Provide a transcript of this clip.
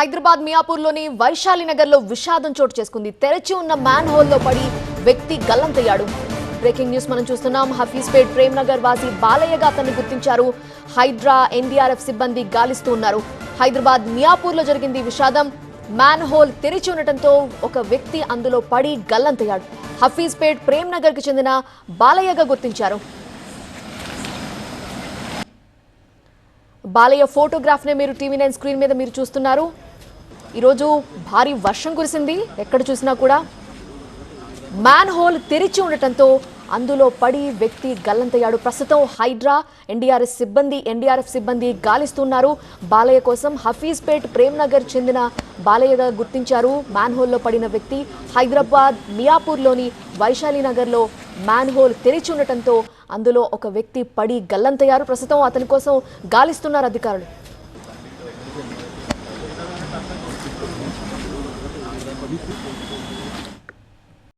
హైదరాబాద్ మియాపూర్లోని వైశాలి నగర్లో విషాదం చోటు చేసుకుంది. తెరచి ఉన్న మ్యాన్ హోల్లో పడి వ్యక్తి గల్లంతయ్యాడు. బ్రేకింగ్ న్యూస్ మనం చూస్తున్నాం. హఫీజ్పేట్ ప్రేమ్ నగర్ వాసి బాలయ్యగా అతన్ని గుర్తించారు. హైడ్రా ఎన్డీఆర్ఎఫ్ సిబ్బంది గాలిస్తూ ఉన్నారు. హైదరాబాద్ మియాపూర్లో జరిగింది విషాదం. మ్యాన్ హోల్ తెరిచి ఉండటంతో ఒక వ్యక్తి అందులో పడి గల్లంతయ్యాడు. హఫీజ్పేట్ ప్రేమ్ నగర్ కి చెందిన బాలయ్యగా గుర్తించారు. బాలయ్య ఫోటోగ్రాఫ్ నే మీరు టీవీ9 స్క్రీన్ మీద మీరు చూస్తున్నారు. ఈరోజు భారీ వర్షం కురిసింది. ఎక్కడ చూసినా కూడా మ్యాన్ హోల్ తెరిచి ఉండటంతో అందులో పడి వ్యక్తి గల్లంతయ్యాడు. ప్రస్తుతం హైడ్రా ఎన్డీఆర్ఎఫ్ సిబ్బంది గాలిస్తున్నారు. బాలయ్య కోసం హఫీజ్పేట్ ప్రేమ్ నగర్ చెందిన బాలయ్యగా గుర్తించారు. మ్యాన్ హోల్లో పడిన వ్యక్తి హైదరాబాద్ మియాపూర్లోని వైశాలి నగర్లో మ్యాన్ హోల్ తెరిచి ఉండటంతో అందులో ఒక వ్యక్తి పడి గల్లంతయ్యారు. ప్రస్తుతం అతని కోసం గాలిస్తున్నారు అధికారులు.